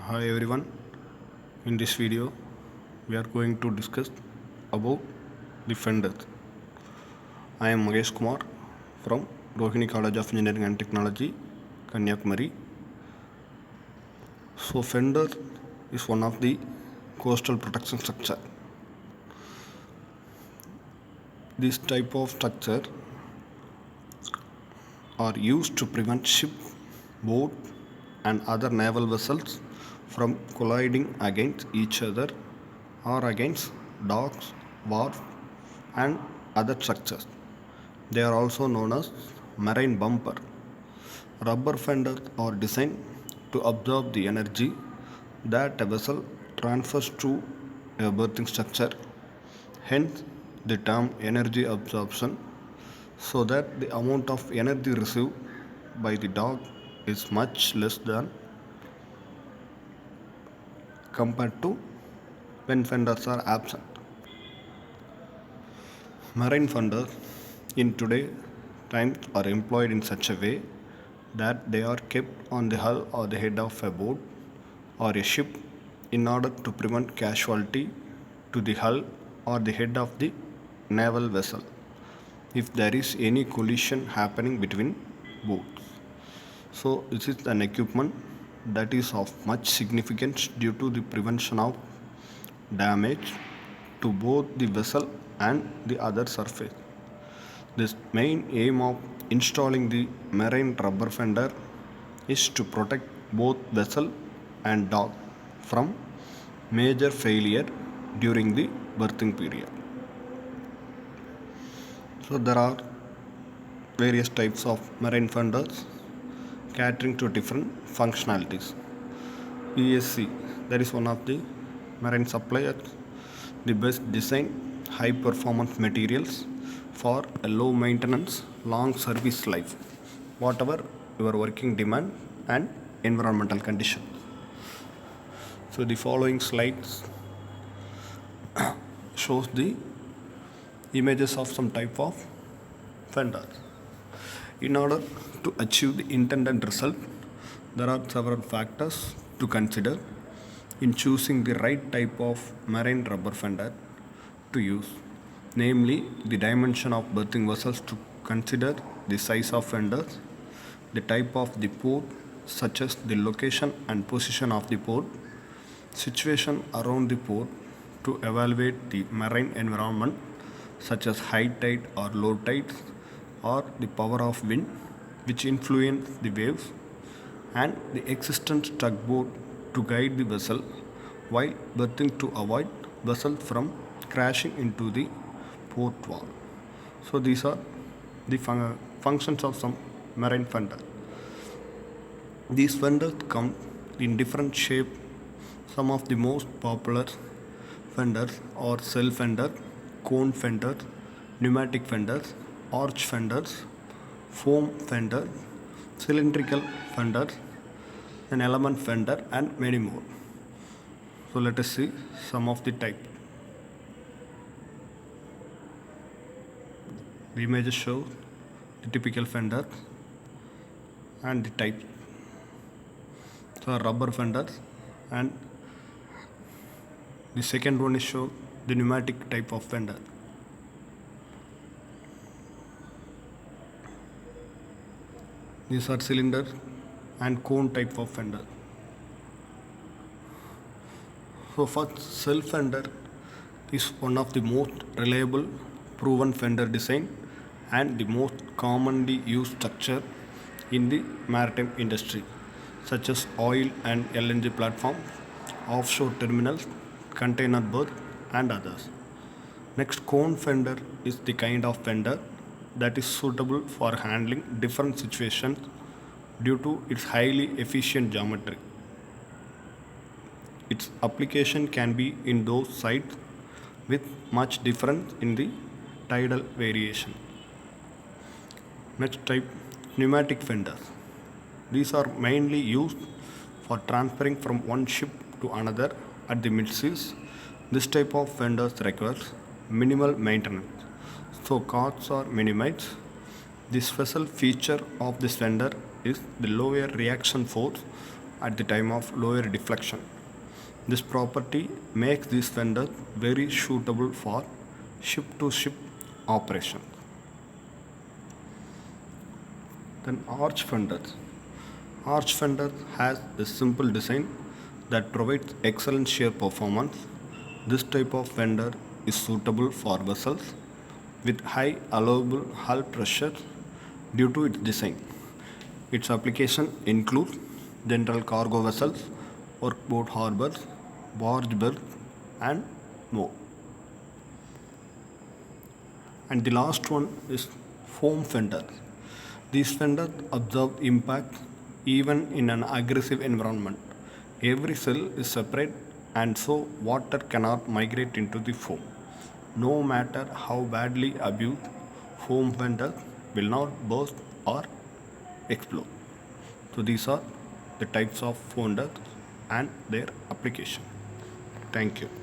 Hi everyone. In this video, we are going to discuss about the fenders. I am Mahesh Kumar from Rohini College of Engineering and Technology, Kanyakumari. So, fender is one of the coastal protection structure. This type of structure are used to prevent ship, boat, and other naval vessels from colliding against each other or against docks, wharves, and other structures. They are also known as marine bumper. Rubber fenders are designed to absorb the energy that a vessel transfers to a berthing structure, hence the term energy absorption, so that the amount of energy received by the dog is much less than compared to when fenders are absent. Marine fenders in today times are employed in such a way that they are kept on the hull or the head of a boat or a ship in order to prevent casualty to the hull or the head of the naval vessel if there is any collision happening between boats. So this is an equipment that is of much significance due to the prevention of damage to both the vessel and the other surface. The main aim of installing the marine rubber fender is to protect both vessel and dog from major failure during the berthing period. So there are various types of marine fenders catering to different functionalities. ESC, that is one of the marine suppliers, the best design high performance materials for a low maintenance long service life, whatever your working demand and environmental condition. So the following slides shows the images of some type of fenders. In order to achieve the intended result, there are several factors to consider in choosing the right type of marine rubber fender to use, namely the dimension of berthing vessels to consider the size of fenders, the type of the port, such as the location and position of the port, situation around the port to evaluate the marine environment such as high tide or low tide or the power of wind which influence the waves, and the existent tugboat to guide the vessel while berthing to avoid vessel from crashing into the port wall. So these are the functions of some marine fender. These fenders come in different shape. Some of the most popular fenders are cell fender, cone fender, pneumatic fenders, arch fenders, foam fender, cylindrical fender, an element fender, and many more. So let us see some of the type. The images show the typical fender and the type. So rubber fenders, and the second one is show the pneumatic type of fender. These are cylinder and cone type of fender. So first, self fender is one of the most reliable proven fender design and the most commonly used structure in the maritime industry, such as oil and LNG platforms, offshore terminals, container berth, and others. Next, cone fender is the kind of fender that is suitable for handling different situations due to its highly efficient geometry. Its application can be in those sites with much difference in the tidal variation. Next type, pneumatic fenders. These are mainly used for transferring from one ship to another at the mid-seas. This type of fenders requires minimal maintenance, so costs are minimized. The special feature of this fender is the lower reaction force at the time of lower deflection. This property makes these fenders very suitable for ship-to-ship operation. Then arch fenders. Arch fender has a simple design that provides excellent shear performance. This type of fender is suitable for vessels with high allowable hull pressure due to its design. Its application includes general cargo vessels, workboat harbors, barge berths, and more. And the last one is foam fenders. These fenders absorb impact even in an aggressive environment. Every cell is separate and so water cannot migrate into the foam. No matter how badly abused, foam fenders will not burst or explode. So these are the types of fenders and their application. Thank you.